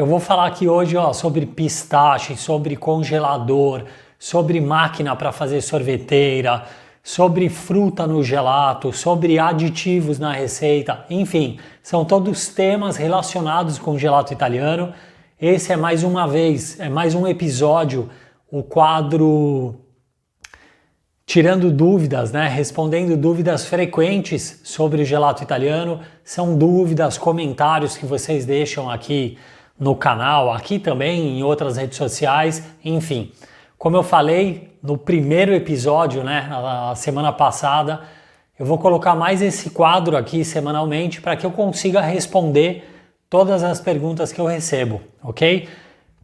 Eu vou falar aqui hoje, ó, sobre pistache, sobre congelador, sobre máquina para fazer sorveteira, sobre fruta no gelato, sobre aditivos na receita, enfim, são todos temas relacionados com o gelato italiano. Esse é mais uma vez, é mais um episódio, o quadro Tirando Dúvidas, né? Respondendo dúvidas frequentes sobre o gelato italiano. São dúvidas, comentários que vocês deixam aqui no canal, aqui também em outras redes sociais, enfim. Como eu falei no primeiro episódio, né, na semana passada, eu vou colocar mais esse quadro aqui semanalmente para que eu consiga responder todas as perguntas que eu recebo, ok?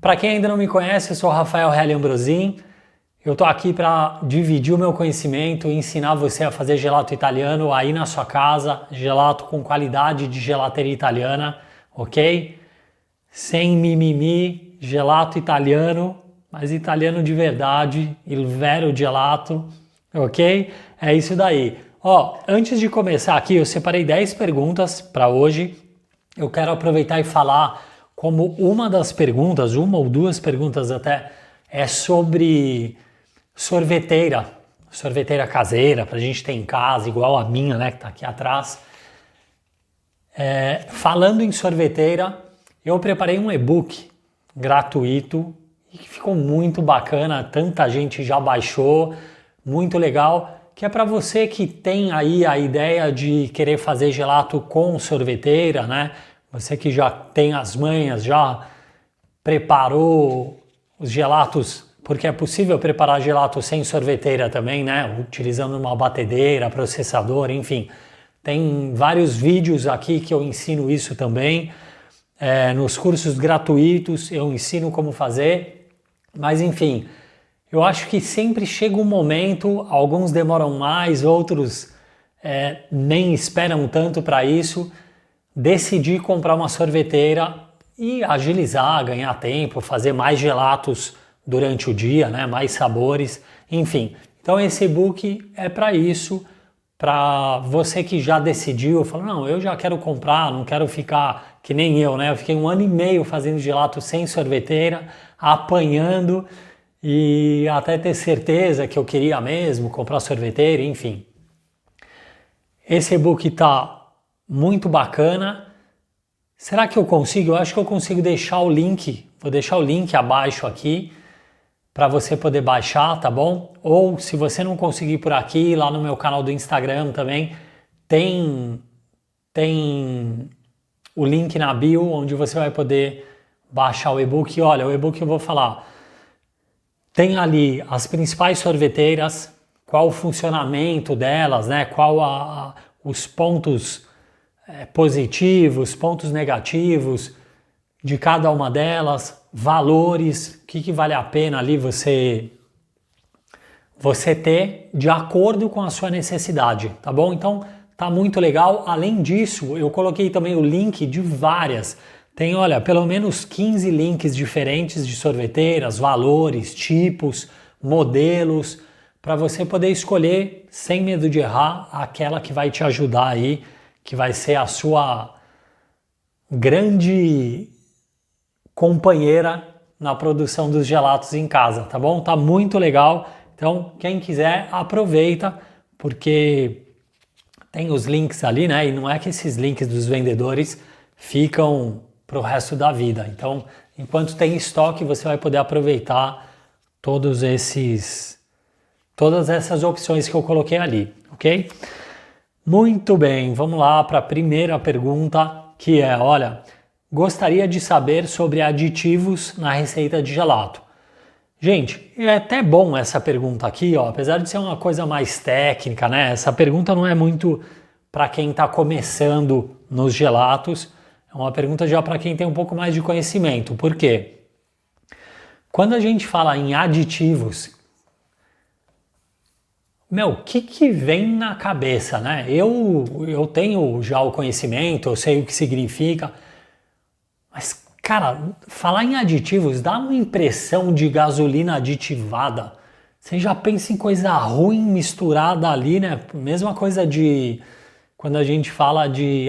Para quem ainda não me conhece, eu sou Rafael Helli Ambrosin. Eu estou aqui para dividir o meu conhecimento e ensinar você a fazer gelato italiano aí na sua casa, gelato com qualidade de gelateria italiana, ok? Sem mimimi, gelato italiano, mas italiano de verdade, il vero gelato, ok? É isso daí. Ó, antes de começar aqui, eu separei 10 perguntas para hoje. Eu quero aproveitar e falar como uma das perguntas, uma ou duas perguntas até, é sobre sorveteira caseira, para a gente ter em casa, igual a minha, né, que está aqui atrás. Falando em sorveteira, eu preparei um e-book gratuito e que ficou muito bacana, tanta gente já baixou, muito legal, que é para você que tem aí a ideia de querer fazer gelato com sorveteira, né? Você que já tem as manhas, já preparou os gelatos, porque é possível preparar gelato sem sorveteira também, né? Utilizando uma batedeira, processador, enfim. Tem vários vídeos aqui que eu ensino isso também. Nos cursos gratuitos eu ensino como fazer. Mas enfim, eu acho que sempre chega um momento, alguns demoram mais, outros nem esperam tanto para isso, decidir comprar uma sorveteira e agilizar, ganhar tempo, fazer mais gelatos durante o dia, né? Mais sabores, enfim. Então esse e-book é para isso, para você que já decidiu, falou, não, eu já quero comprar, não quero ficar que nem eu, né? Eu fiquei 1 ano e meio fazendo gelato sem sorveteira, apanhando e até ter certeza que eu queria mesmo comprar sorveteira, enfim. Esse e-book tá muito bacana. Será que eu consigo? Eu acho que eu consigo deixar o link, vou deixar o link abaixo aqui para você poder baixar, tá bom? Ou se você não conseguir por aqui, lá no meu canal do Instagram também tem o link na bio, onde você vai poder baixar o e-book. Olha, o e-book eu vou falar, tem ali as principais sorveteiras, qual o funcionamento delas, né? Qual os pontos positivos, pontos negativos de cada uma delas, valores, o que vale a pena ali você ter de acordo com a sua necessidade, tá bom? Então tá muito legal. Além disso, eu coloquei também o link de várias. Tem, olha, pelo menos 15 links diferentes de sorveteiras, valores, tipos, modelos, para você poder escolher sem medo de errar aquela que vai te ajudar aí, que vai ser a sua grande companheira na produção dos gelatos em casa, tá bom? Tá muito legal. Então, quem quiser, aproveita, porque tem os links ali, né? E não é que esses links dos vendedores ficam pro resto da vida. Então, enquanto tem estoque, você vai poder aproveitar todas essas opções que eu coloquei ali, ok? Muito bem, vamos lá para a primeira pergunta, que é, olha, gostaria de saber sobre aditivos na receita de gelato. Gente, é até bom essa pergunta aqui, ó, apesar de ser uma coisa mais técnica, né? Essa pergunta não é muito para quem está começando nos gelatos, é uma pergunta já para quem tem um pouco mais de conhecimento. Por quê? Quando a gente fala em aditivos, o que vem na cabeça, né? Eu tenho já o conhecimento, eu sei o que significa, mas, cara, falar em aditivos dá uma impressão de gasolina aditivada. Você já pensa em coisa ruim misturada ali, né? Mesma coisa de quando a gente fala de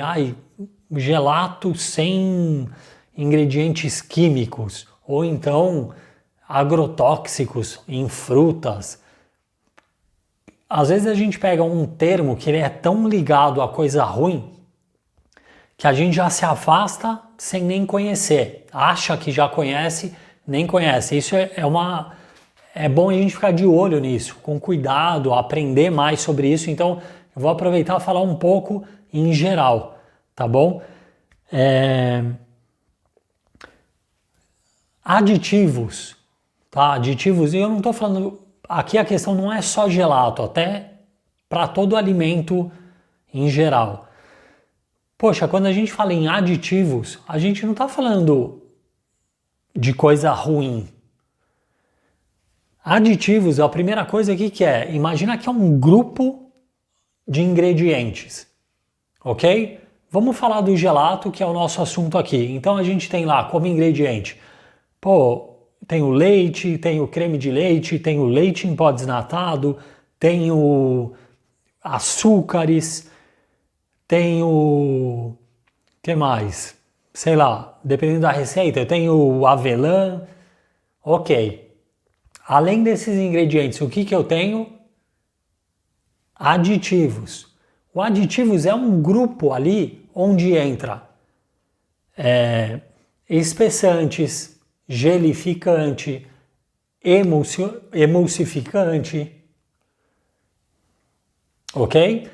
gelato sem ingredientes químicos ou então agrotóxicos em frutas. Às vezes a gente pega um termo que ele é tão ligado a coisa ruim que a gente já se afasta sem nem conhecer. Acha que já conhece, nem conhece. Isso é bom a gente ficar de olho nisso, com cuidado, aprender mais sobre isso. Então, eu vou aproveitar e falar um pouco em geral, tá bom? Aditivos, tá? Aditivos, e eu não estou falando... Aqui a questão não é só gelato, até para todo alimento em geral. Poxa, quando a gente fala em aditivos, a gente não está falando de coisa ruim. Aditivos, a primeira coisa aqui que é, imagina que é um grupo de ingredientes, ok? Vamos falar do gelato, que é o nosso assunto aqui. Então a gente tem lá como ingrediente, tem o leite, tem o creme de leite, tem o leite em pó desnatado, tem o açúcares, tem o... que mais? Sei lá, dependendo da receita, eu tenho o avelã, ok. Além desses ingredientes, o que eu tenho? Aditivos. O aditivos é um grupo ali onde entra espessantes, gelificante, emulsificante, ok?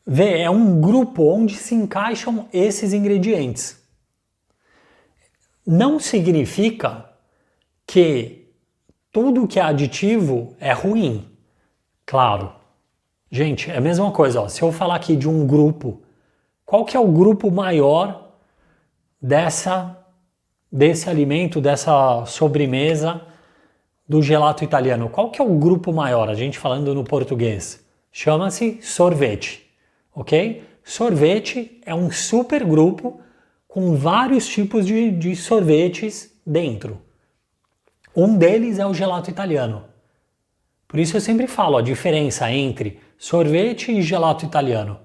Vê, é um grupo onde se encaixam esses ingredientes. Não significa que tudo que é aditivo é ruim. Claro. Gente, é a mesma coisa. Ó. Se eu falar aqui de um grupo, qual que é o grupo maior desse alimento, dessa sobremesa do gelato italiano? Qual que é o grupo maior? A gente falando no português. Chama-se sorvete, ok? Sorvete é um super grupo com vários tipos de sorvetes dentro. Um deles é o gelato italiano. Por isso eu sempre falo a diferença entre sorvete e gelato italiano.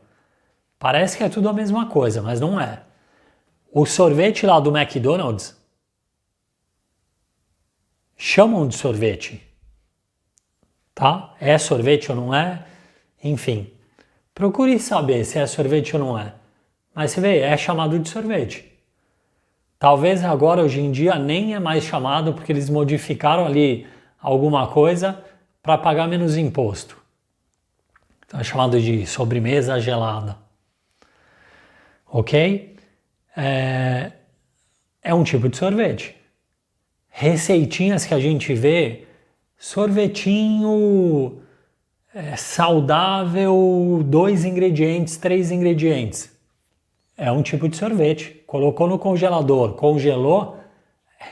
Parece que é tudo a mesma coisa, mas não é. O sorvete lá do McDonald's chamam de sorvete, tá? É sorvete ou não é? Enfim, procure saber se é sorvete ou não é. Mas você vê, é chamado de sorvete. Talvez agora, hoje em dia, nem é mais chamado porque eles modificaram ali alguma coisa para pagar menos imposto. Então é chamado de sobremesa gelada. Ok? É um tipo de sorvete. Receitinhas que a gente vê, sorvetinho saudável, 2 ingredientes, 3 ingredientes. É um tipo de sorvete. Colocou no congelador, congelou,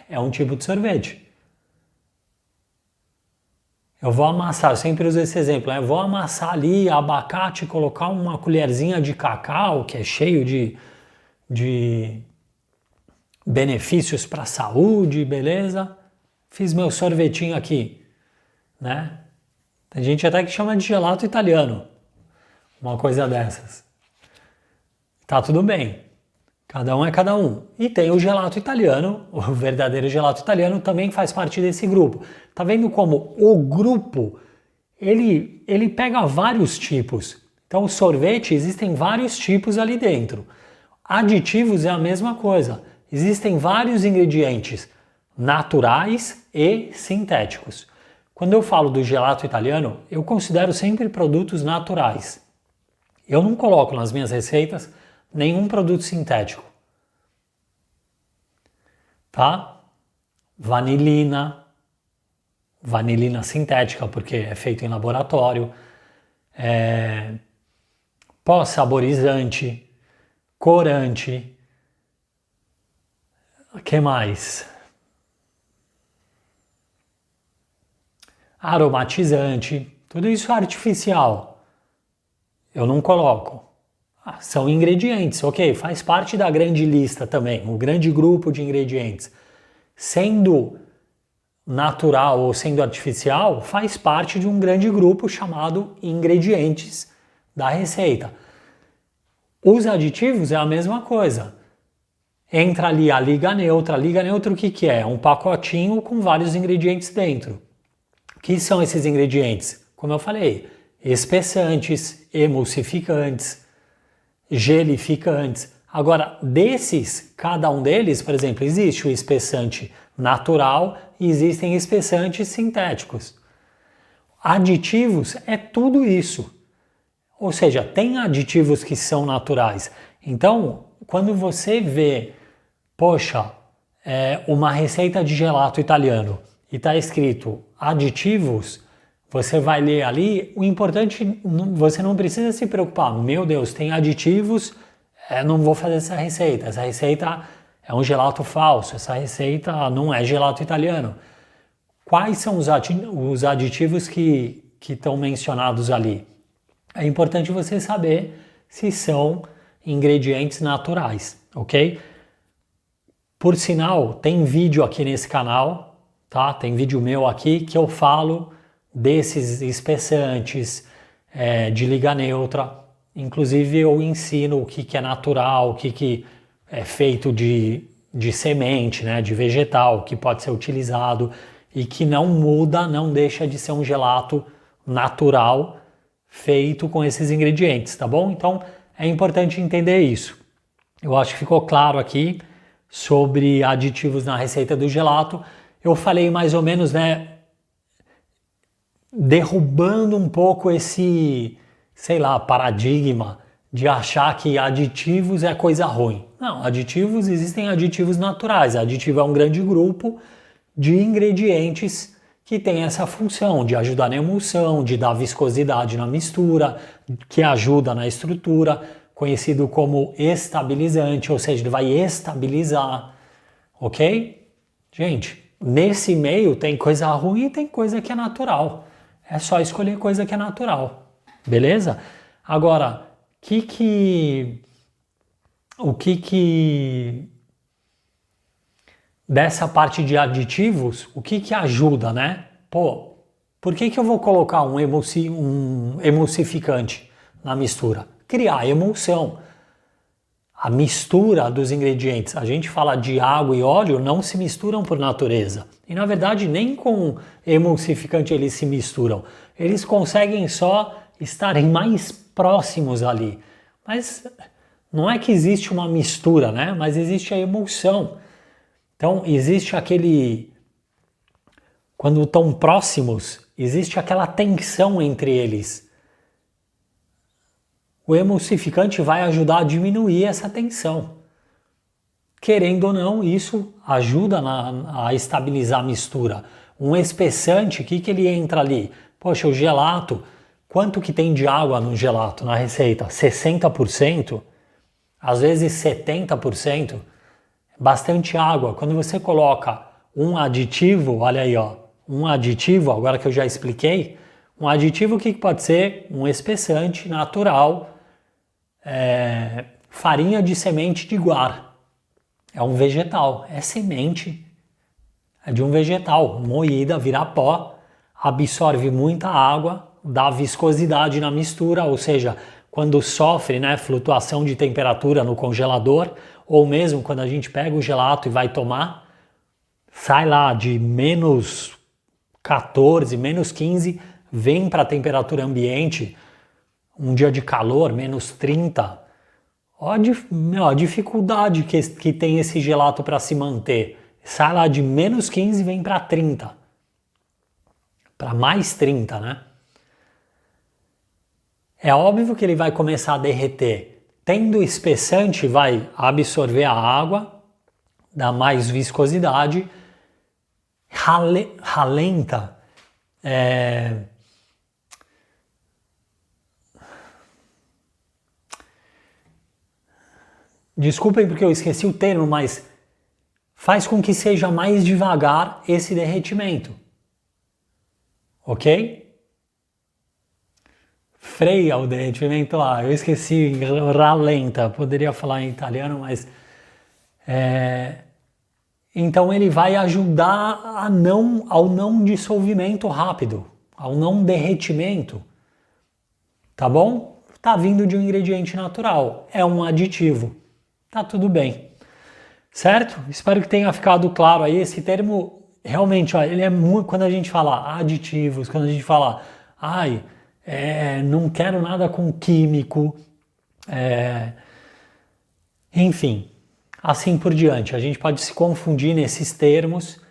é um tipo de sorvete. Eu vou amassar, eu sempre uso esse exemplo, né? Eu vou amassar ali abacate, colocar uma colherzinha de cacau, que é cheio de benefícios para a saúde, beleza? Fiz meu sorvetinho aqui, né? Tem gente até que chama de gelato italiano, uma coisa dessas. Tá tudo bem, cada um é cada um. E tem o gelato italiano, o verdadeiro gelato italiano também faz parte desse grupo. Tá vendo como o grupo, ele pega vários tipos. Então o sorvete, existem vários tipos ali dentro. Aditivos é a mesma coisa. Existem vários ingredientes naturais e sintéticos. Quando eu falo do gelato italiano, eu considero sempre produtos naturais. Eu não coloco nas minhas receitas nenhum produto sintético. Tá? Vanilina sintética, porque é feito em laboratório. Pó saborizante, corante. O que mais? Aromatizante. Tudo isso é artificial. Eu não coloco. São ingredientes, ok? Faz parte da grande lista também, o grande grupo de ingredientes. Sendo natural ou sendo artificial, faz parte de um grande grupo chamado ingredientes da receita. Os aditivos é a mesma coisa. entra ali a liga neutra. A liga neutra o que que é? Um pacotinho com vários ingredientes dentro. O que são esses ingredientes? Como eu falei, espessantes, emulsificantes, gelificantes. Agora, desses, cada um deles, por exemplo, existe o espessante natural e existem espessantes sintéticos. Aditivos é tudo isso. Ou seja, tem aditivos que são naturais. Então, quando você vê, poxa, uma receita de gelato italiano e está escrito aditivos, você vai ler ali, o importante, você não precisa se preocupar, meu Deus, tem aditivos, não vou fazer essa receita é um gelato falso, essa receita não é gelato italiano. Quais são os aditivos que estão mencionados ali? É importante você saber se são ingredientes naturais, ok? Por sinal, tem vídeo aqui nesse canal, tá? Tem vídeo meu aqui que eu falo desses espessantes de liga neutra. Inclusive eu ensino o que é natural, o que é feito de semente, né? De vegetal, que pode ser utilizado e que não muda, não deixa de ser um gelato natural feito com esses ingredientes, tá bom? Então é importante entender isso. Eu acho que ficou claro aqui sobre aditivos na receita do gelato. Eu falei mais ou menos, né, derrubando um pouco esse, sei lá, paradigma de achar que aditivos é coisa ruim. Não, aditivos, existem aditivos naturais. Aditivo é um grande grupo de ingredientes que tem essa função de ajudar na emulsão, de dar viscosidade na mistura, que ajuda na estrutura, conhecido como estabilizante, ou seja, ele vai estabilizar, ok? Gente, nesse meio tem coisa ruim e tem coisa que é natural. É só escolher coisa que é natural, beleza? Agora, o que dessa parte de aditivos, o que ajuda, né? Pô, por que eu vou colocar um emulsificante na mistura? Criar emulsão. A mistura dos ingredientes. A gente fala de água e óleo, não se misturam por natureza. E na verdade nem com emulsificante eles se misturam. Eles conseguem só estarem mais próximos ali. Mas não é que existe uma mistura, né? Mas existe a emulsão. Então, existe quando estão próximos, existe aquela tensão entre eles. O emulsificante vai ajudar a diminuir essa tensão. Querendo ou não, isso ajuda a estabilizar a mistura. Um espessante, o que ele entra ali? Poxa, o gelato, quanto que tem de água no gelato, na receita? 60%? Às vezes 70%? Bastante água. Quando você coloca um aditivo, olha aí, ó, um aditivo, agora que eu já expliquei, um aditivo o que pode ser? Um espessante natural, farinha de semente de guar. É um vegetal, é semente, é de um vegetal, moída, vira pó, absorve muita água, dá viscosidade na mistura, ou seja, quando sofre, né, flutuação de temperatura no congelador, ou mesmo quando a gente pega o gelato e vai tomar, sai lá de menos 14, menos 15, vem para a temperatura ambiente, um dia de calor, menos 30. Olha a dificuldade que tem esse gelato para se manter. Sai lá de menos 15 e vem para 30. Para mais 30, né? É óbvio que ele vai começar a derreter. Tendo espessante, vai absorver a água, dá mais viscosidade, ralenta. Desculpem porque eu esqueci o termo, mas faz com que seja mais devagar esse derretimento. Ok? Freia o derretimento lá. Eu esqueci, ralenta. Poderia falar em italiano, mas... Então ele vai ajudar ao não dissolvimento rápido, ao não derretimento. Tá bom? Tá vindo de um ingrediente natural. É um aditivo. Tá tudo bem. Certo? Espero que tenha ficado claro aí. Esse termo, realmente, ó, ele é muito. Quando a gente fala aditivos, quando a gente fala, ai, não quero nada com químico, enfim, assim por diante. A gente pode se confundir nesses termos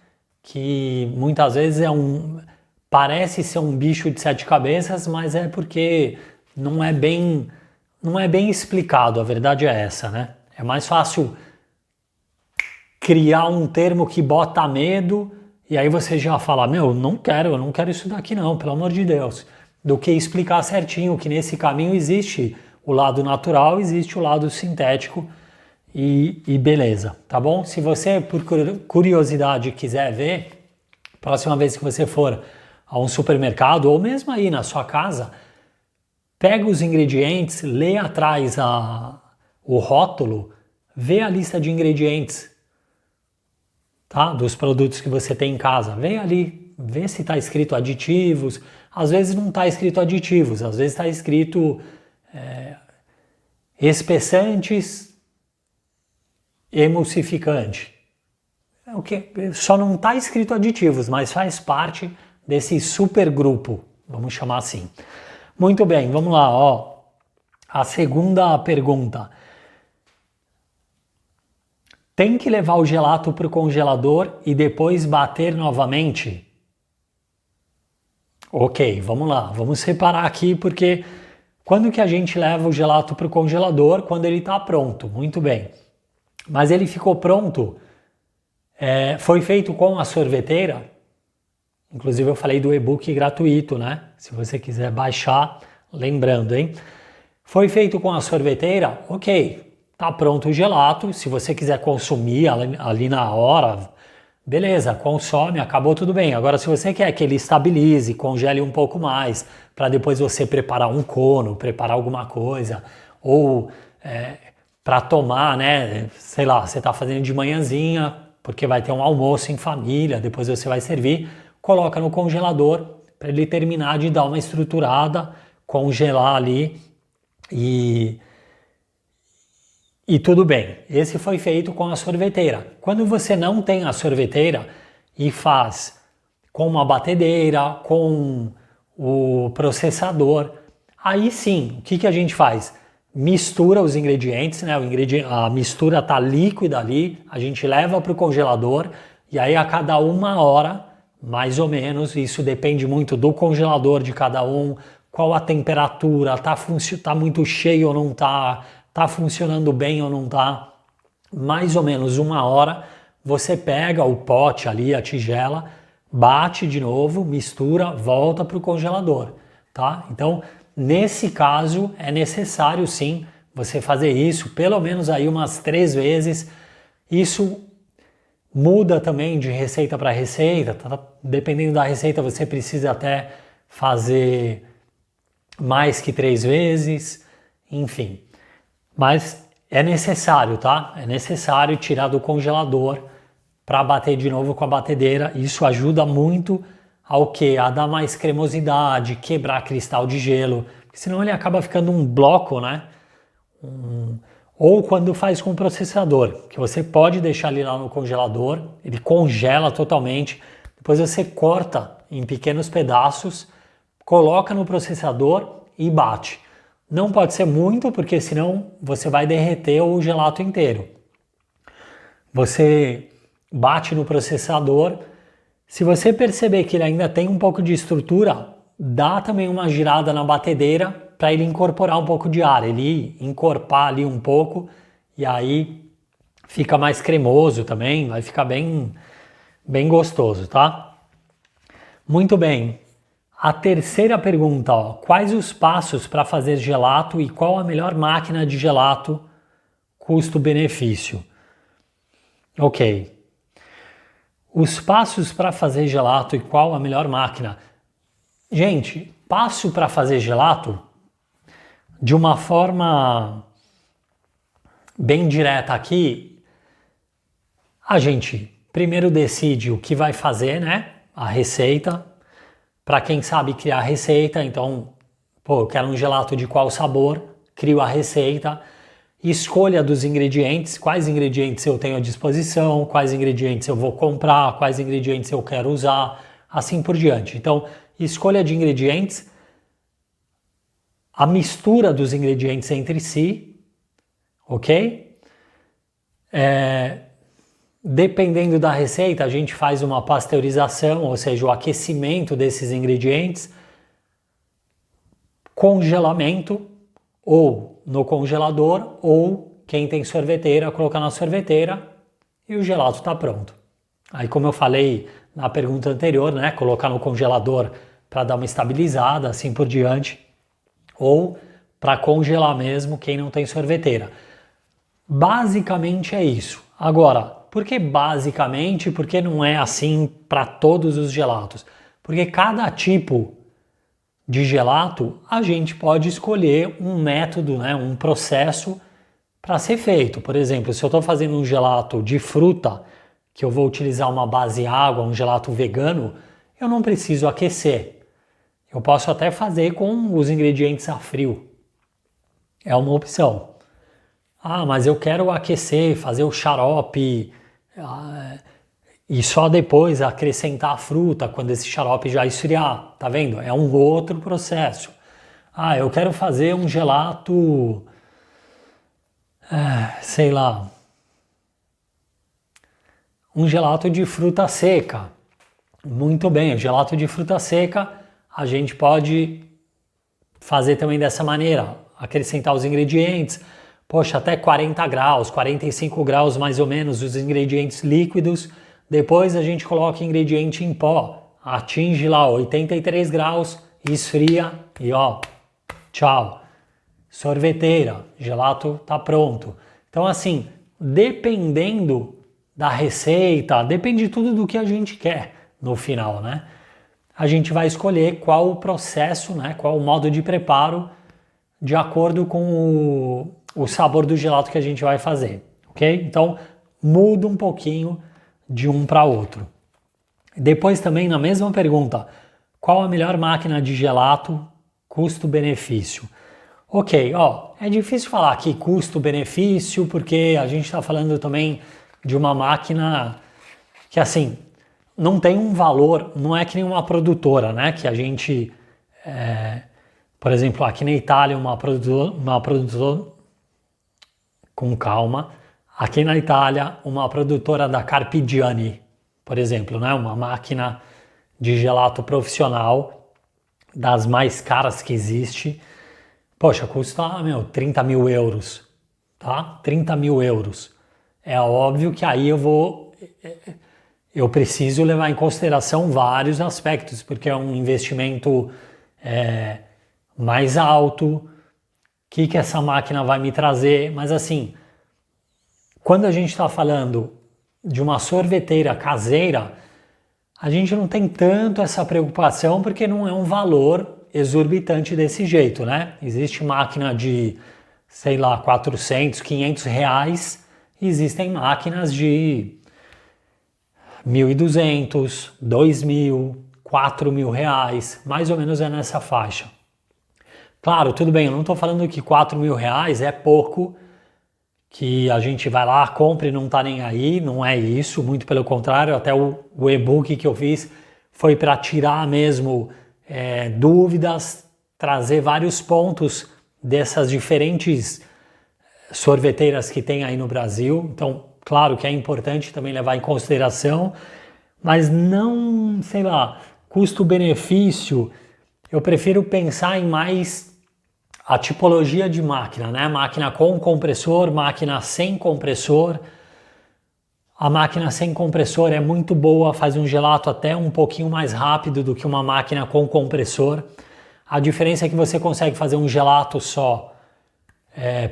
que muitas vezes parece ser um bicho de sete cabeças, mas é porque não é bem explicado. A verdade é essa, né? É mais fácil criar um termo que bota medo e aí você já fala, meu, eu não quero isso daqui não, pelo amor de Deus, do que explicar certinho que nesse caminho existe o lado natural, existe o lado sintético e beleza, tá bom? Se você, por curiosidade, quiser ver, próxima vez que você for a um supermercado ou mesmo aí na sua casa, pega os ingredientes, lê atrás o rótulo, vê a lista de ingredientes, tá? Dos produtos que você tem em casa. Vem ali, vê se está escrito aditivos. Às vezes não está escrito aditivos, às vezes está escrito espessantes, emulsificante. O que só não está escrito aditivos, mas faz parte desse supergrupo, vamos chamar assim. Muito bem, vamos lá, ó. A segunda pergunta. Tem que levar o gelato para o congelador e depois bater novamente? Ok, vamos lá, vamos separar aqui porque quando que a gente leva o gelato para o congelador? Quando ele está pronto, muito bem. Mas ele ficou pronto, foi feito com a sorveteira? Inclusive eu falei do e-book gratuito, né? Se você quiser baixar, lembrando, hein? Foi feito com a sorveteira? Ok, tá pronto o gelato. Se você quiser consumir ali na hora, beleza, consome, acabou tudo bem. Agora, se você quer que ele estabilize, congele um pouco mais, para depois você preparar um cono, preparar alguma coisa, ou para tomar, né? Sei lá, você está fazendo de manhãzinha, porque vai ter um almoço em família, depois você vai servir, coloca no congelador para ele terminar de dar uma estruturada, congelar ali e tudo bem. Esse foi feito com a sorveteira. Quando você não tem a sorveteira e faz com uma batedeira, com o processador, aí sim, o que a gente faz? Mistura os ingredientes, né? A mistura tá líquida ali, a gente leva para o congelador e aí a cada 1 hora, mais ou menos, isso depende muito do congelador de cada um, qual a temperatura, tá muito cheio ou não tá funcionando bem ou não tá. Mais ou menos 1 hora, você pega o pote ali, a tigela, bate de novo, mistura, volta para o congelador, tá? Então, nesse caso, é necessário sim você fazer isso pelo menos aí umas 3 vezes. Isso muda também de receita para receita, tá? Dependendo da receita você precisa até fazer mais que 3 vezes, enfim. Mas é necessário, tá? É necessário tirar do congelador para bater de novo com a batedeira. Isso ajuda muito ao que? A dar mais cremosidade, quebrar cristal de gelo, porque senão ele acaba ficando um bloco, né? Ou quando faz com o processador, que você pode deixar ele lá no congelador, ele congela totalmente, depois você corta em pequenos pedaços, coloca no processador e bate. Não pode ser muito, porque senão você vai derreter o gelato inteiro. Você bate no processador. Se você perceber que ele ainda tem um pouco de estrutura, dá também uma girada na batedeira para ele incorporar um pouco de ar, ele encorpar ali um pouco e aí fica mais cremoso também, vai ficar bem, bem gostoso, tá? Muito bem. A terceira pergunta, ó, quais os passos para fazer gelato e qual a melhor máquina de gelato custo-benefício? Ok. Os passos para fazer gelato e qual a melhor máquina? Gente, passo para fazer gelato de uma forma bem direta aqui, a gente primeiro decide o que vai fazer, né? A receita. Para quem sabe criar receita, então, eu quero um gelato de qual sabor, crio a receita. escolha dos ingredientes, quais ingredientes eu tenho à disposição, quais ingredientes eu vou comprar, quais ingredientes eu quero usar, assim por diante. Então, escolha de ingredientes, a mistura dos ingredientes entre si, ok? Dependendo da receita, a gente faz uma pasteurização, ou seja, o aquecimento desses ingredientes, congelamento, ou no congelador, ou quem tem sorveteira, colocar na sorveteira e o gelato está pronto. Aí, como eu falei na pergunta anterior, né, colocar no congelador para dar uma estabilizada, assim por diante, ou para congelar mesmo quem não tem sorveteira. Basicamente é isso. Agora, por que basicamente? Porque não é assim para todos os gelatos. Porque cada tipo de gelato, a gente pode escolher um método, né, um processo para ser feito. Por exemplo, se eu estou fazendo um gelato de fruta, que eu vou utilizar uma base água, um gelato vegano, eu não preciso aquecer. Eu posso até fazer com os ingredientes a frio. É uma opção. Ah, mas eu quero aquecer, fazer o xarope e só depois acrescentar a fruta quando esse xarope já esfriar. Tá vendo? É um outro processo. Ah, eu quero fazer um gelato, sei lá, um gelato de fruta seca. Muito bem, o gelato de fruta seca a gente pode fazer também dessa maneira, acrescentar os ingredientes, poxa, até 40 graus, 45 graus mais ou menos os ingredientes líquidos, depois a gente coloca ingrediente em pó, atinge lá 83 graus, esfria e ó, tchau. Sorveteira, gelato tá pronto. Então assim, dependendo da receita, depende tudo do que a gente quer no final, né? A gente vai escolher qual o processo, né, qual o modo de preparo de acordo com o sabor do gelato que a gente vai fazer, ok? Então, muda um pouquinho de um para outro. Depois também, na mesma pergunta, qual a melhor máquina de gelato, custo-benefício? Ok, ó, é difícil falar aqui custo-benefício, porque a gente está falando também de uma máquina que, assim, não tem um valor, não é que nem uma produtora, né? Que a gente, por exemplo, aqui na Itália, uma produtora, com calma, aqui na Itália, uma produtora da Carpigiani, por exemplo, né? Uma máquina de gelato profissional, das mais caras que existe, poxa, custa, 30 mil euros, tá? 30 mil euros. É óbvio que aí eu preciso levar em consideração vários aspectos, porque é um investimento mais alto, o que essa máquina vai me trazer, mas assim, quando a gente está falando de uma sorveteira caseira, a gente não tem tanto essa preocupação, porque não é um valor exorbitante desse jeito, né? Existe máquina de, sei lá, 400, 500 reais, existem máquinas de 1.200, 2.000, 4.000 reais, mais ou menos é nessa faixa. Claro, tudo bem, eu não estou falando que 4.000 reais é pouco, que a gente vai lá, compra e não está nem aí, não é isso, muito pelo contrário, até o e-book que eu fiz foi para tirar mesmo dúvidas, trazer vários pontos dessas diferentes sorveteiras que tem aí no Brasil. Então, claro que é importante também levar em consideração, mas não, sei lá, custo-benefício, eu prefiro pensar em mais a tipologia de máquina, né? Máquina com compressor, máquina sem compressor. A máquina sem compressor é muito boa, faz um gelato até um pouquinho mais rápido do que uma máquina com compressor. A diferença é que você consegue fazer um gelato só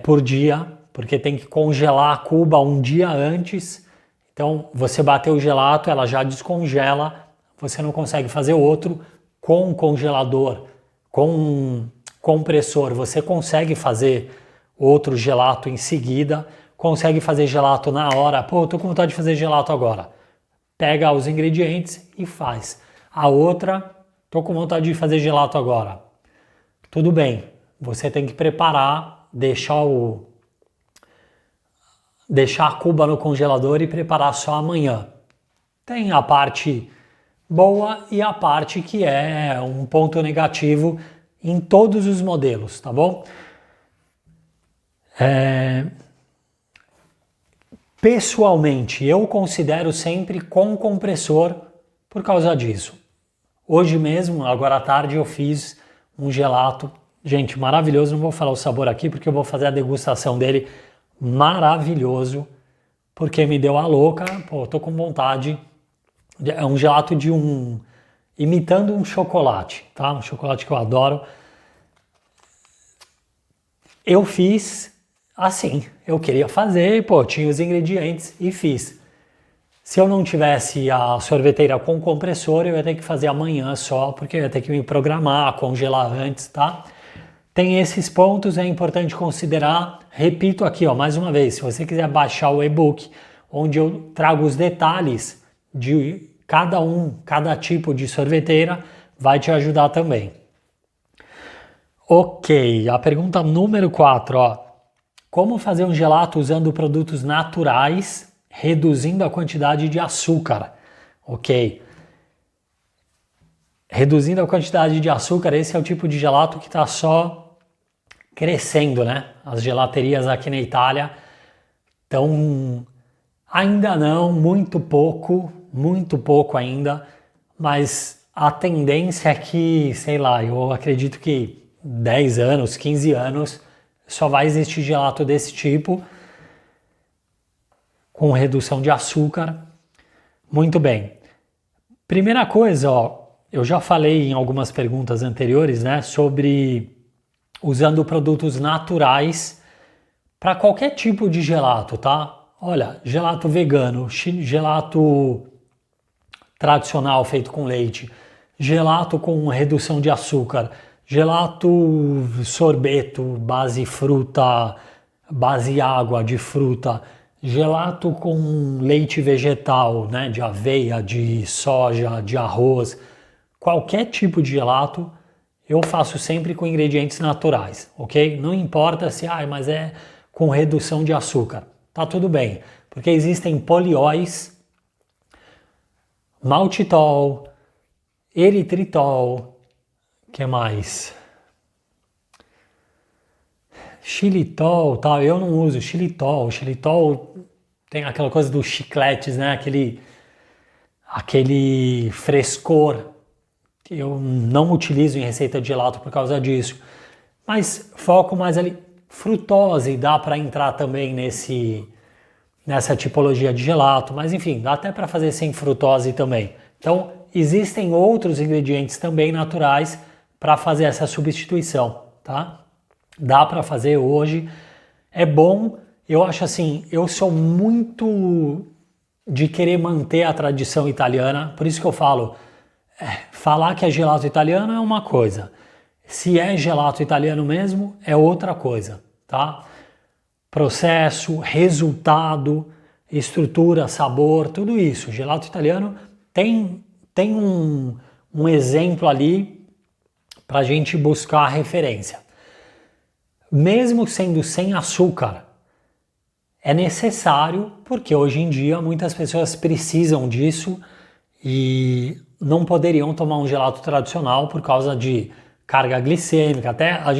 por dia, porque tem que congelar a cuba um dia antes. Então, você bateu o gelato, ela já descongela, você não consegue fazer outro. Com congelador, com compressor, você consegue fazer outro gelato em seguida, consegue fazer gelato na hora. Pô, eu tô com vontade de fazer gelato agora. Pega os ingredientes e faz. A outra, tô com vontade de fazer gelato agora. Tudo bem, você tem que preparar, deixar deixar a cuba no congelador e preparar só amanhã. Tem a parte boa e a parte que é um ponto negativo em todos os modelos, tá bom? Pessoalmente, eu considero sempre com compressor por causa disso. Hoje mesmo, agora à tarde, eu fiz um gelato, gente, maravilhoso. Não vou falar o sabor aqui porque eu vou fazer a degustação dele, maravilhoso, porque me deu a louca. Pô, tô com vontade. É um gelato imitando um chocolate, tá? Um chocolate que eu adoro. Eu fiz assim, eu queria fazer, pô, tinha os ingredientes e fiz. Se eu não tivesse a sorveteira com compressor, eu ia ter que fazer amanhã só, porque eu ia ter que me programar, congelar antes, tá? Tem esses pontos, é importante considerar. Repito aqui, ó, mais uma vez, se você quiser baixar o e-book, onde eu trago os detalhes de cada tipo de sorveteira, vai te ajudar também. Ok, a pergunta número 4, ó. Como fazer um gelato usando produtos naturais, reduzindo a quantidade de açúcar? Ok. Reduzindo a quantidade de açúcar, esse é o tipo de gelato que está só crescendo, né? As gelaterias aqui na Itália estão ainda não, muito pouco ainda, mas a tendência é que, sei lá, eu acredito que 10 anos, 15 anos, só vai existir gelato desse tipo, com redução de açúcar. Muito bem. Primeira coisa, ó, eu já falei em algumas perguntas anteriores, né, sobre usando produtos naturais para qualquer tipo de gelato, tá? Olha, gelato vegano, gelato tradicional feito com leite, gelato com redução de açúcar, gelato sorbeto, base fruta, base água de fruta, gelato com leite vegetal, né, de aveia, de soja, de arroz, qualquer tipo de gelato eu faço sempre com ingredientes naturais, ok? Não importa se, mas é com redução de açúcar, tá tudo bem, porque existem polióis, maltitol, eritritol, que mais? Xilitol, tal, eu não uso xilitol. Xilitol tem aquela coisa dos chicletes, né? Aquele frescor. Eu não utilizo em receita de gelato por causa disso. Mas foco mais ali. Frutose dá para entrar também nessa tipologia de gelato. Mas enfim, dá até para fazer sem frutose também. Então, existem outros ingredientes também naturais para fazer essa substituição, tá? Dá para fazer hoje, é bom. Eu acho assim, eu sou muito de querer manter a tradição italiana, por isso que eu falo, falar que é gelato italiano é uma coisa, se é gelato italiano mesmo é outra coisa, tá? Processo, resultado, estrutura, sabor, tudo isso. Gelato italiano tem um exemplo ali para a gente buscar a referência. Mesmo sendo sem açúcar, é necessário, porque hoje em dia muitas pessoas precisam disso e não poderiam tomar um gelato tradicional por causa de carga glicêmica. Até a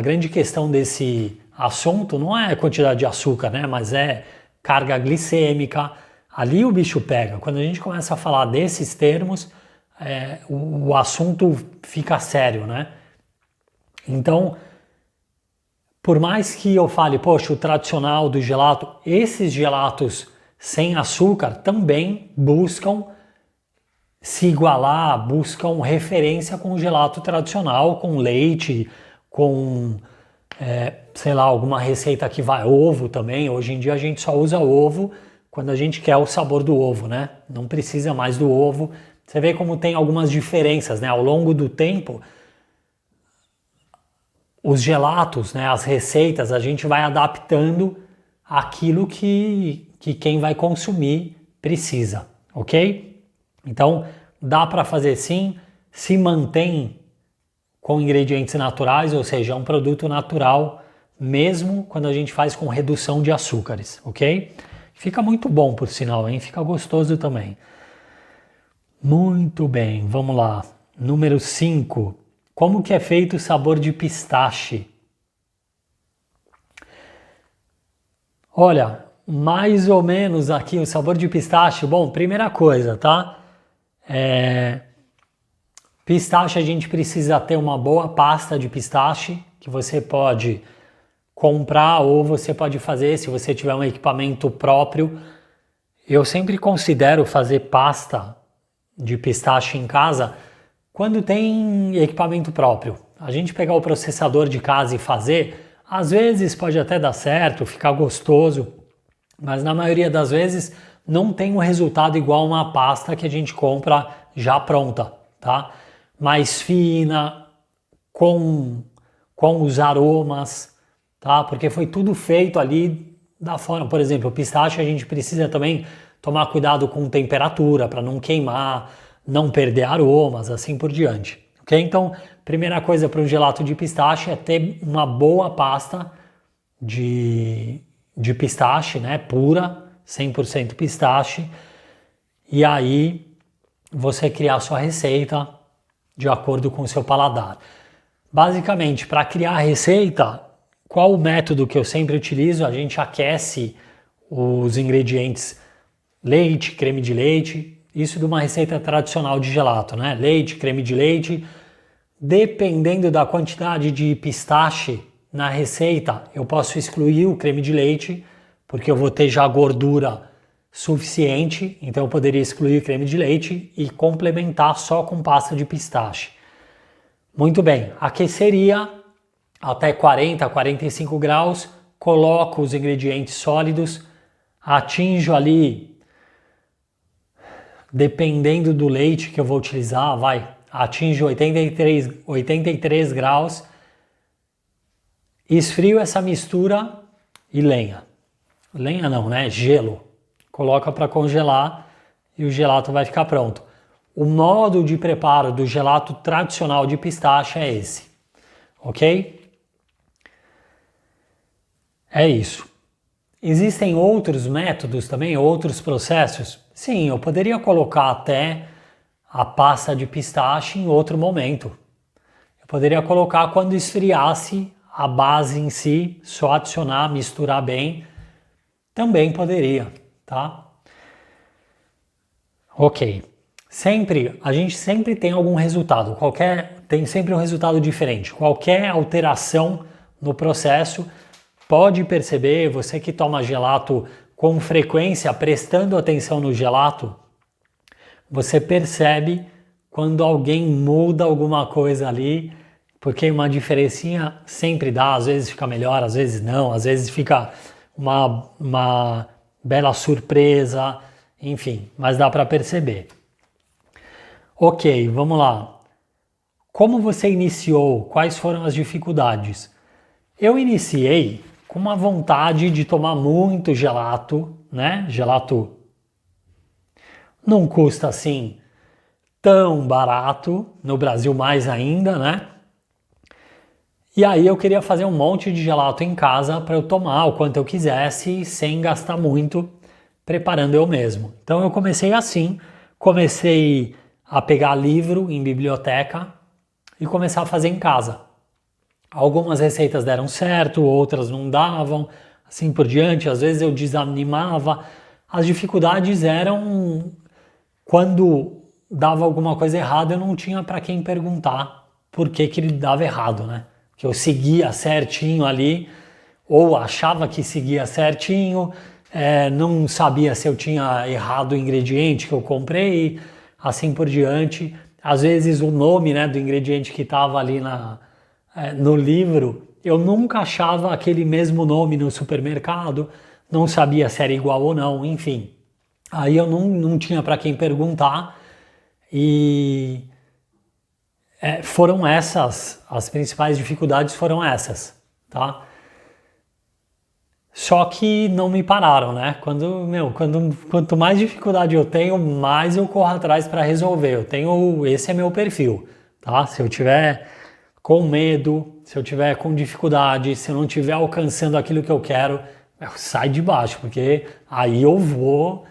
grande questão desse assunto não é a quantidade de açúcar, né? Mas é carga glicêmica. Ali o bicho pega. Quando a gente começa a falar desses termos, o assunto fica sério, né? Então, por mais que eu fale, poxa, o tradicional do gelato, esses gelatos sem açúcar também buscam se igualar, buscam referência com o gelato tradicional, com leite, com, sei lá, alguma receita que vai ovo também. Hoje em dia a gente só usa ovo quando a gente quer o sabor do ovo, né? Não precisa mais do ovo. Você vê como tem algumas diferenças, né? Ao longo do tempo, os gelatos, né, as receitas, a gente vai adaptando aquilo que quem vai consumir precisa, ok? Então, dá para fazer sim, se mantém com ingredientes naturais, ou seja, é um produto natural mesmo quando a gente faz com redução de açúcares, ok? Fica muito bom, por sinal, hein? Fica gostoso também. Muito bem, vamos lá. Número 5. Como que é feito o sabor de pistache? Olha, mais ou menos aqui o sabor de pistache. Bom, primeira coisa, tá? Pistache a gente precisa ter uma boa pasta de pistache que você pode comprar ou você pode fazer se você tiver um equipamento próprio. Eu sempre considero fazer pasta de pistache em casa quando tem equipamento próprio. A gente pegar o processador de casa e fazer, às vezes pode até dar certo, ficar gostoso, mas na maioria das vezes não tem um resultado igual uma pasta que a gente compra já pronta, tá? Mais fina, com os aromas, tá? Porque foi tudo feito ali da forma, por exemplo, o pistache a gente precisa também tomar cuidado com temperatura para não queimar, não perder aromas, assim por diante, ok? Então, primeira coisa para um gelato de pistache é ter uma boa pasta de pistache, né? Pura, 100% pistache, e aí você criar sua receita de acordo com o seu paladar. Basicamente, para criar a receita, qual o método que eu sempre utilizo? A gente aquece os ingredientes leite, creme de leite, isso de uma receita tradicional de gelato, né? Leite, creme de leite. Dependendo da quantidade de pistache na receita, eu posso excluir o creme de leite, porque eu vou ter já gordura suficiente, então eu poderia excluir o creme de leite e complementar só com pasta de pistache. Muito bem, aqueceria até 40, 45 graus, coloco os ingredientes sólidos, atinjo ali, dependendo do leite que eu vou utilizar, atinjo 83 graus, esfrio essa mistura e lenha. Lenha não, né? Gelo. Coloca para congelar e o gelato vai ficar pronto. O modo de preparo do gelato tradicional de pistache é esse, ok? É isso. Existem outros métodos também, outros processos? Sim, eu poderia colocar até a pasta de pistache em outro momento. Eu poderia colocar quando esfriasse a base em si, só adicionar, misturar bem, também poderia, tá? Ok. A gente sempre tem algum resultado, tem sempre um resultado diferente. Qualquer alteração no processo, pode perceber, você que toma gelato com frequência, prestando atenção no gelato, você percebe quando alguém muda alguma coisa ali, porque uma diferencinha sempre dá, às vezes fica melhor, às vezes não, às vezes fica uma bela surpresa, enfim, mas dá para perceber. Ok, vamos lá. Como você iniciou? Quais foram as dificuldades? Eu iniciei com uma vontade de tomar muito gelato, né? Gelato não custa assim tão barato, no Brasil mais ainda, né? E aí eu queria fazer um monte de gelato em casa para eu tomar o quanto eu quisesse, sem gastar muito, preparando eu mesmo. Então eu comecei assim, comecei a pegar livro em biblioteca e começar a fazer em casa. Algumas receitas deram certo, outras não davam, assim por diante, às vezes eu desanimava. As dificuldades eram quando dava alguma coisa errada, eu não tinha para quem perguntar por que ele dava errado, né? Que eu seguia certinho ali, ou achava que seguia certinho, não sabia se eu tinha errado o ingrediente que eu comprei, assim por diante. Às vezes o nome, né, do ingrediente que estava ali no livro, eu nunca achava aquele mesmo nome no supermercado, não sabia se era igual ou não, enfim. Aí eu não tinha para quem perguntar e foram essas, as principais dificuldades foram essas, tá? Só que não me pararam, né? Quanto mais dificuldade eu tenho, mais eu corro atrás para resolver. Esse é meu perfil, tá? Se eu tiver com medo, se eu tiver com dificuldade, se eu não estiver alcançando aquilo que eu quero, sai de baixo, porque aí eu vou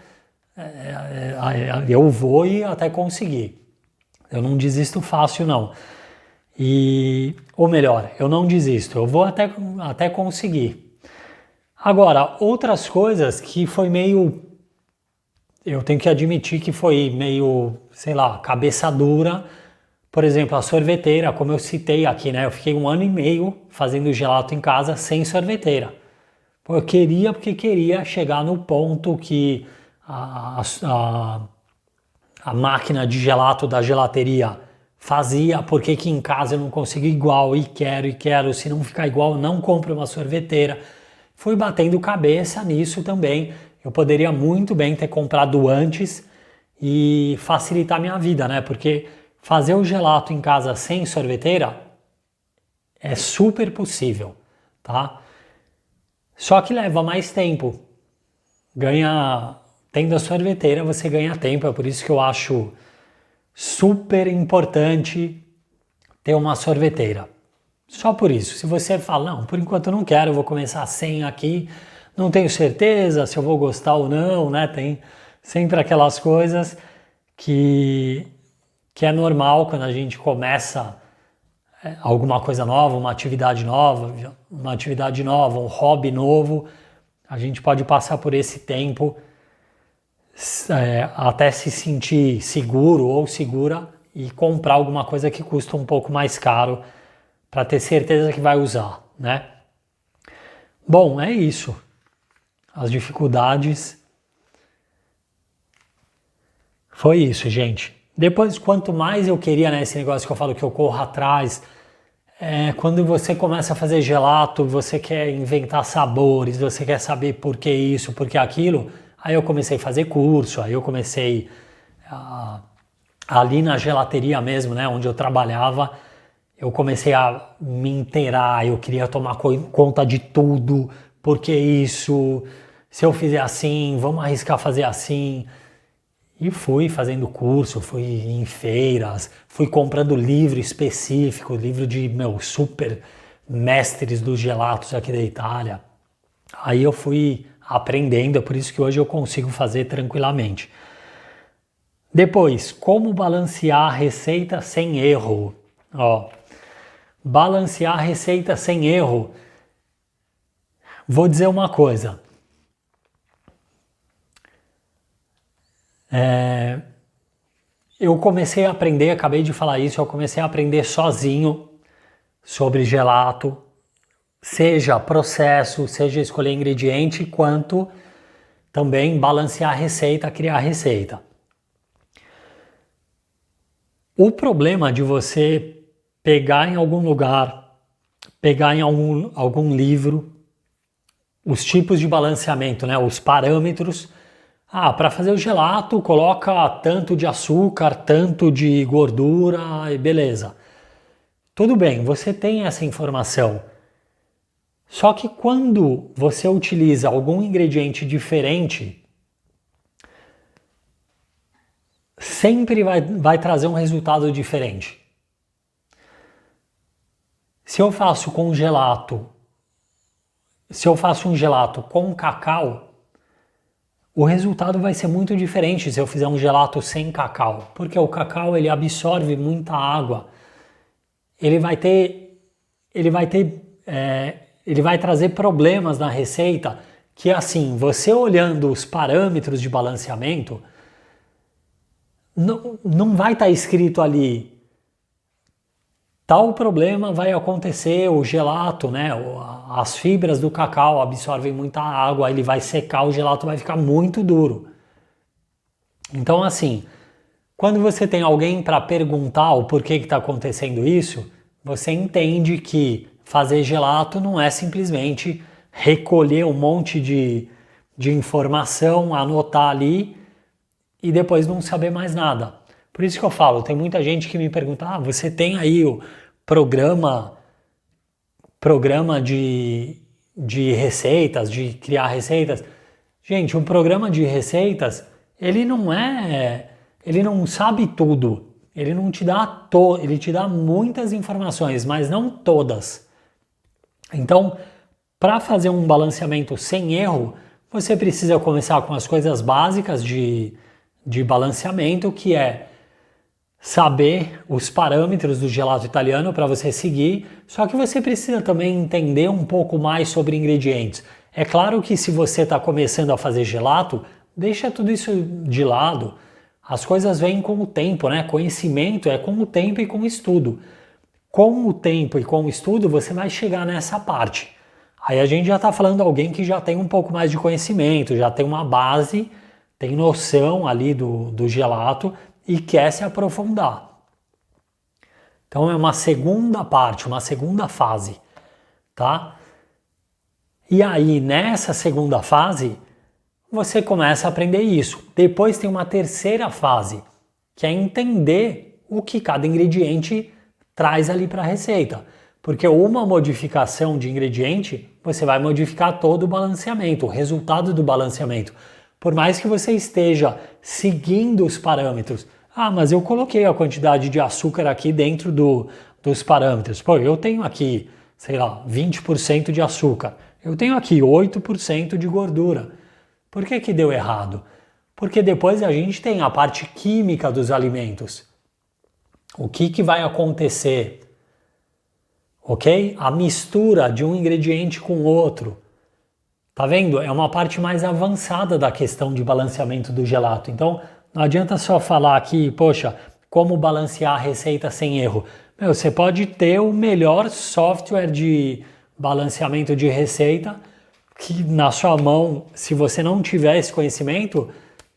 e até conseguir. Eu não desisto fácil, não. Ou melhor, eu não desisto, eu vou até conseguir. Agora, outras coisas que foi meio... Eu tenho que admitir que foi meio, sei lá, cabeça dura. Por exemplo, a sorveteira, como eu citei aqui, né? Eu fiquei 1 ano e meio fazendo gelato em casa sem sorveteira. Eu queria, porque queria chegar no ponto que a máquina de gelato da gelateria fazia, porque que em casa eu não consigo igual e quero, se não ficar igual, não compro uma sorveteira. Fui batendo cabeça nisso também. Eu poderia muito bem ter comprado antes e facilitar minha vida, né? Porque fazer o gelato em casa sem sorveteira é super possível, tá? Só que leva mais tempo. Tendo a sorveteira, você ganha tempo. É por isso que eu acho super importante ter uma sorveteira. Só por isso. Se você fala, não, por enquanto eu não quero, eu vou começar sem aqui, não tenho certeza se eu vou gostar ou não, né? Tem sempre aquelas coisas que é normal quando a gente começa alguma coisa nova, uma atividade nova, um hobby novo. A gente pode passar por esse tempo até se sentir seguro ou segura e comprar alguma coisa que custa um pouco mais caro para ter certeza que vai usar, né? Bom, é isso. As dificuldades. Foi isso, gente. Depois, quanto mais eu queria, né, esse negócio que eu falo que eu corro atrás, quando você começa a fazer gelato, você quer inventar sabores, você quer saber por que isso, por que aquilo, aí eu comecei a fazer curso, aí eu comecei ali na gelateria mesmo, né, onde eu trabalhava, eu comecei a me inteirar, eu queria tomar conta de tudo, por que isso, se eu fizer assim, vamos arriscar fazer assim. E fui fazendo curso, fui em feiras, fui comprando livro específico, livro de super mestres dos gelatos aqui da Itália. Aí eu fui aprendendo, é por isso que hoje eu consigo fazer tranquilamente. Depois, como balancear a receita sem erro? Balancear a receita sem erro. Vou dizer uma coisa. Eu comecei a aprender, acabei de falar isso, eu comecei a aprender sozinho sobre gelato, seja processo, seja escolher ingrediente, quanto também balancear a receita, criar a receita. O problema de você pegar em algum lugar, pegar em algum livro, os tipos de balanceamento, né, os parâmetros. Para fazer o gelato, coloca tanto de açúcar, tanto de gordura e beleza. Tudo bem, você tem essa informação. Só que quando você utiliza algum ingrediente diferente, sempre vai trazer um resultado diferente. Se eu faço um gelato com cacau, o resultado vai ser muito diferente se eu fizer um gelato sem cacau, porque o cacau ele absorve muita água, ele vai trazer problemas na receita que assim, você olhando os parâmetros de balanceamento, não vai estar escrito ali tal problema vai acontecer, o gelato, né, as fibras do cacau absorvem muita água, ele vai secar, o gelato vai ficar muito duro. Então assim, quando você tem alguém para perguntar o porquê que está acontecendo isso, você entende que fazer gelato não é simplesmente recolher um monte de informação, anotar ali e depois não saber mais nada. Por isso que eu falo, tem muita gente que me pergunta, você tem aí o programa de receitas, de criar receitas. Gente, o programa de receitas, ele não sabe tudo. Ele não te dá ele te dá muitas informações, mas não todas. Então, para fazer um balanceamento sem erro, você precisa começar com as coisas básicas de balanceamento, que é saber os parâmetros do gelato italiano para você seguir, só que você precisa também entender um pouco mais sobre ingredientes. É claro que se você está começando a fazer gelato, deixa tudo isso de lado. As coisas vêm com o tempo, né? Conhecimento é com o tempo e com o estudo. Com o tempo e com o estudo, você vai chegar nessa parte. Aí a gente já está falando de alguém que já tem um pouco mais de conhecimento, já tem uma base, tem noção ali do gelato e quer se aprofundar. Então é uma segunda parte, uma segunda fase, tá? E aí nessa segunda fase, você começa a aprender isso. Depois tem uma terceira fase, que é entender o que cada ingrediente traz ali para a receita. Porque uma modificação de ingrediente, você vai modificar todo o balanceamento, o resultado do balanceamento. Por mais que você esteja seguindo os parâmetros. Ah, mas eu coloquei a quantidade de açúcar aqui dentro dos parâmetros. Pô, eu tenho aqui, sei lá, 20% de açúcar. Eu tenho aqui 8% de gordura. Por que deu errado? Porque depois a gente tem a parte química dos alimentos. O que vai acontecer? Ok? A mistura de um ingrediente com outro. Tá vendo? É uma parte mais avançada da questão de balanceamento do gelato. Então, não adianta só falar aqui, poxa, como balancear a receita sem erro. Meu, você pode ter o melhor software de balanceamento de receita que na sua mão, se você não tiver esse conhecimento,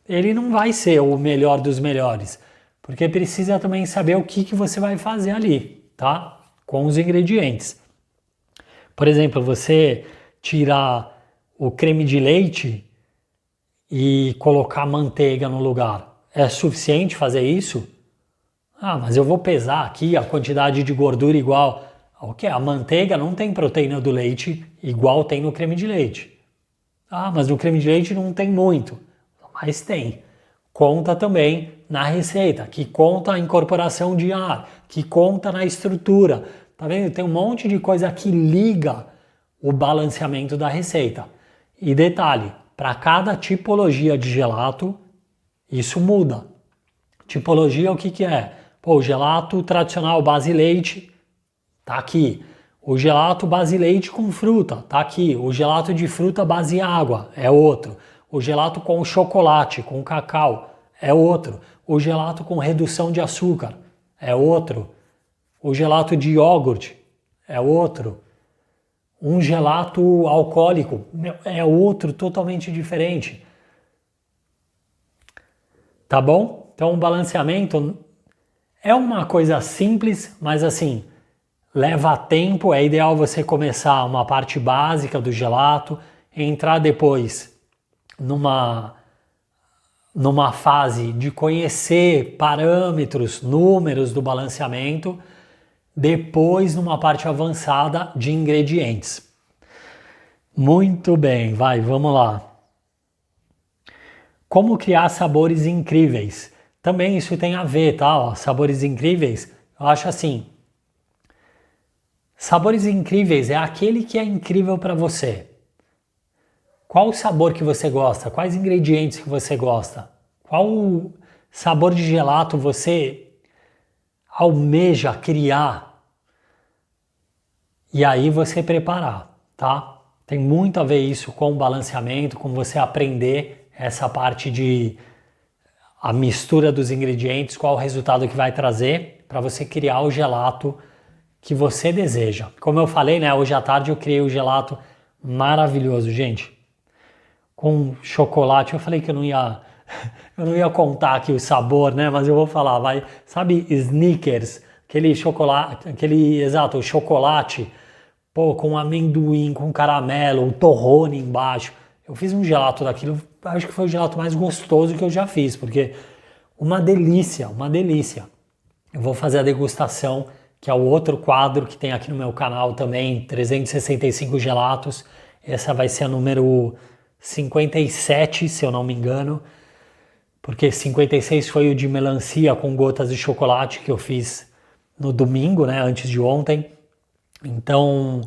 ele não vai ser o melhor dos melhores. Porque precisa também saber o que você vai fazer ali, tá? Com os ingredientes. Por exemplo, você tirar o creme de leite e colocar manteiga no lugar. É suficiente fazer isso? Ah, mas eu vou pesar aqui a quantidade de gordura igual. Ok, a manteiga não tem proteína do leite igual tem no creme de leite. Ah, mas no creme de leite não tem muito. Mas tem. Conta também na receita, que conta a incorporação de ar, que conta na estrutura. Tá vendo? Tem um monte de coisa que liga o balanceamento da receita. E detalhe, para cada tipologia de gelato, isso muda. Tipologia, o que é? Pô, o gelato tradicional base leite, tá aqui. O gelato base leite com fruta, tá aqui. O gelato de fruta base água, é outro. O gelato com chocolate, com cacau, é outro. O gelato com redução de açúcar, é outro. O gelato de iogurte, é outro. Um gelato alcoólico é outro totalmente diferente. Tá bom? Então o balanceamento é uma coisa simples, mas assim, leva tempo. É ideal você começar uma parte básica do gelato, entrar depois numa fase de conhecer parâmetros, números do balanceamento, depois numa parte avançada de ingredientes. Muito bem, vamos lá. Como criar sabores incríveis? Também isso tem a ver, tá? Ó, sabores incríveis, eu acho assim. Sabores incríveis é aquele que é incrível para você. Qual o sabor que você gosta? Quais ingredientes que você gosta? Qual sabor de gelato você almeja criar? E aí você preparar, tá? Tem muito a ver isso com o balanceamento, com você aprender essa parte de a mistura dos ingredientes, qual o resultado que vai trazer para você criar o gelato que você deseja. Como eu falei, né, hoje à tarde eu criei o gelato maravilhoso, gente. Com chocolate, eu falei que eu não ia contar aqui o sabor, né, mas eu vou falar, sabe Snickers, aquele chocolate, o chocolate, pô, com amendoim, com caramelo, um torrone embaixo. Eu fiz um gelato daquilo, acho que foi o gelato mais gostoso que eu já fiz, porque uma delícia, uma delícia. Eu vou fazer a degustação, que é o outro quadro que tem aqui no meu canal também, 365 gelatos. Essa vai ser a número 57, se eu não me engano, porque 56 foi o de melancia com gotas de chocolate que eu fiz no domingo, né, antes de ontem. Então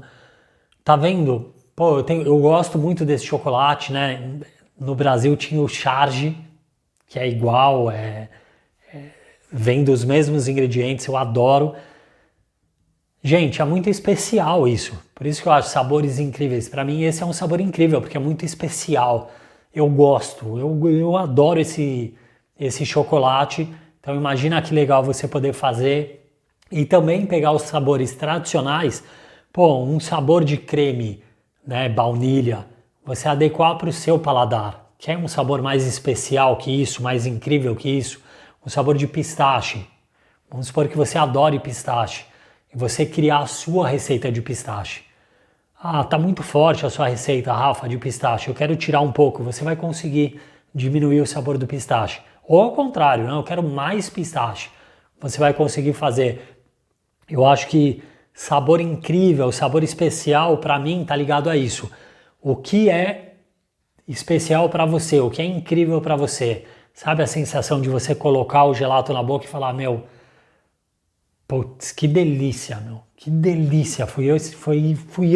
tá vendo? Pô, eu gosto muito desse chocolate, né? No Brasil tinha o Charge, que é igual, vem dos mesmos ingredientes, eu adoro. Gente, é muito especial isso. Por isso que eu acho sabores incríveis. Para mim esse é um sabor incrível, porque é muito especial. Eu gosto, eu adoro esse chocolate. Então imagina que legal você poder fazer e também pegar os sabores tradicionais. Pô, um sabor de creme, né, baunilha, você adequar para o seu paladar. Quer um sabor mais especial que isso, mais incrível que isso? Um sabor de pistache. Vamos supor que você adore pistache e você criar a sua receita de pistache. Ah, tá muito forte a sua receita, Rafa, de pistache. Eu quero tirar um pouco. Você vai conseguir diminuir o sabor do pistache. Ou ao contrário, né? Eu quero mais pistache. Você vai conseguir fazer. Eu acho que sabor incrível, sabor especial, para mim, tá ligado a isso. O que é especial para você? O que é incrível para você? Sabe a sensação de você colocar o gelato na boca e falar, meu, putz, que delícia, meu. Que delícia. Fui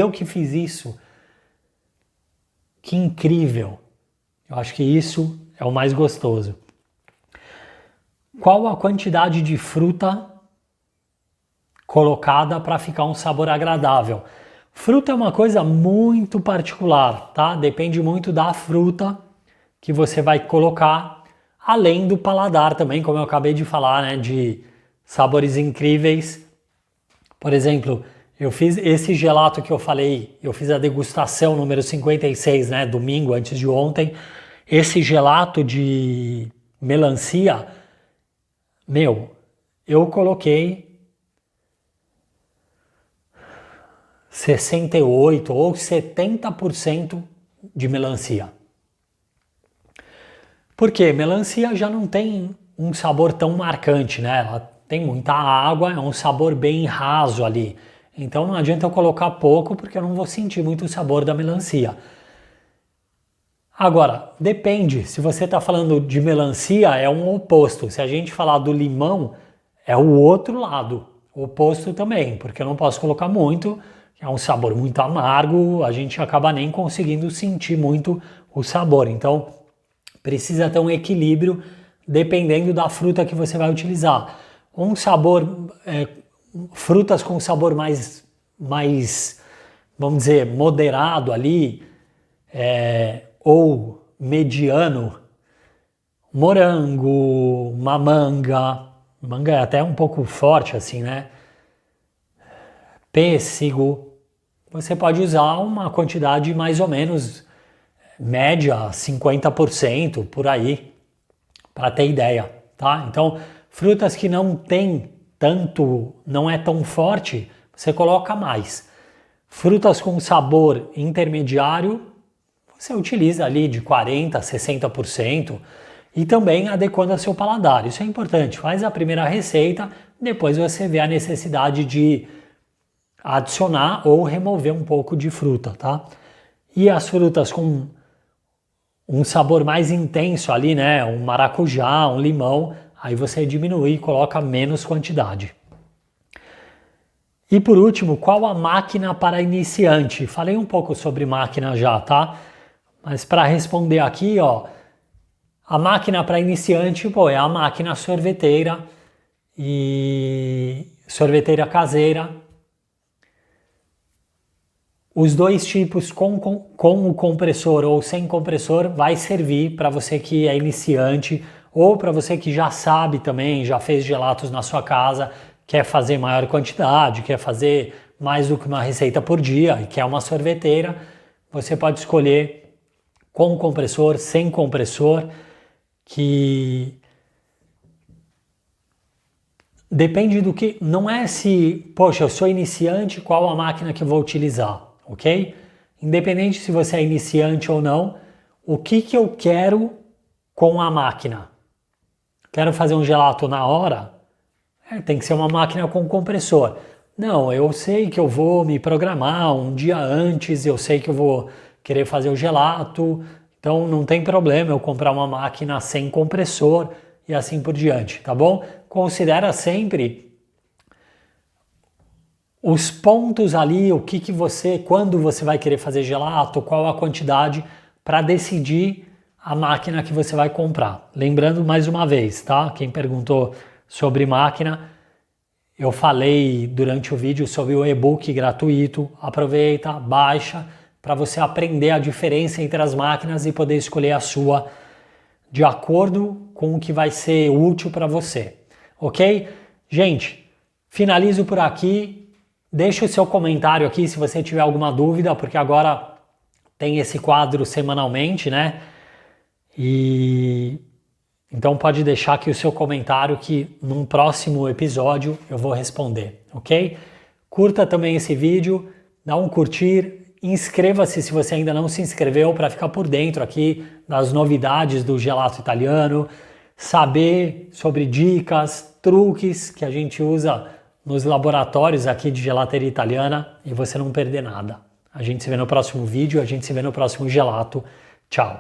eu que fiz isso. Que incrível. Eu acho que isso é o mais gostoso. Qual a quantidade de fruta colocada para ficar um sabor agradável? Fruta é uma coisa muito particular, tá? Depende muito da fruta que você vai colocar, além do paladar também, como eu acabei de falar, né? De sabores incríveis. Por exemplo, eu fiz esse gelato que eu falei, eu fiz a degustação número 56, né, domingo antes de ontem. Esse gelato de melancia, meu, eu coloquei 68 ou 70% de melancia. Porque melancia já não tem um sabor tão marcante, né? Ela tem muita água, é um sabor bem raso ali. Então não adianta eu colocar pouco porque eu não vou sentir muito o sabor da melancia. Agora, depende. Se você está falando de melancia, é um oposto. Se a gente falar do limão, é o outro lado. O oposto também, porque eu não posso colocar muito. É um sabor muito amargo, a gente acaba nem conseguindo sentir muito o sabor. Então, precisa ter um equilíbrio dependendo da fruta que você vai utilizar. Um sabor, frutas com sabor mais, vamos dizer, moderado ali, ou mediano, morango, uma manga é até um pouco forte assim, né? Pêssego, você pode usar uma quantidade mais ou menos média, 50% por aí, para ter ideia, tá? Então, frutas que não tem tanto, não é tão forte, você coloca mais. Frutas com sabor intermediário, você utiliza ali de 40% a 60% e também adequando ao seu paladar. Isso é importante. Faz a primeira receita, depois você vê a necessidade de adicionar ou remover um pouco de fruta, tá? E as frutas com um sabor mais intenso ali, né? Um maracujá, um limão, aí você diminui e coloca menos quantidade. E por último, qual a máquina para iniciante? Falei um pouco sobre máquina já, tá? Mas para responder aqui, ó, a máquina para iniciante, pô, é a máquina sorveteira e sorveteira caseira. Os dois tipos com o compressor ou sem compressor vai servir para você que é iniciante ou para você que já sabe também, já fez gelatos na sua casa, quer fazer maior quantidade, quer fazer mais do que uma receita por dia e quer uma sorveteira, você pode escolher com compressor, sem compressor, que depende do que, não é se, poxa, eu sou iniciante, qual a máquina que eu vou utilizar, ok? Independente se você é iniciante ou não, o que eu quero com a máquina? Quero fazer um gelato na hora? Tem que ser uma máquina com compressor. Não, eu sei que eu vou me programar um dia antes, eu sei que eu vou querer fazer o gelato, então não tem problema eu comprar uma máquina sem compressor e assim por diante, tá bom? Considera sempre os pontos ali, quando você vai querer fazer gelato, qual a quantidade para decidir a máquina que você vai comprar. Lembrando mais uma vez, tá? Quem perguntou sobre máquina, eu falei durante o vídeo sobre o e-book gratuito. Aproveita, baixa para você aprender a diferença entre as máquinas e poder escolher a sua de acordo com o que vai ser útil para você, ok? Gente, finalizo por aqui. Deixa o seu comentário aqui se você tiver alguma dúvida, porque agora tem esse quadro semanalmente, né? E então pode deixar aqui o seu comentário que num próximo episódio eu vou responder, ok? Curta também esse vídeo, dá um curtir, inscreva-se se você ainda não se inscreveu para ficar por dentro aqui das novidades do gelato italiano, saber sobre dicas, truques que a gente usa nos laboratórios aqui de gelateria italiana e você não perder nada. A gente se vê no próximo vídeo, a gente se vê no próximo gelato. Tchau!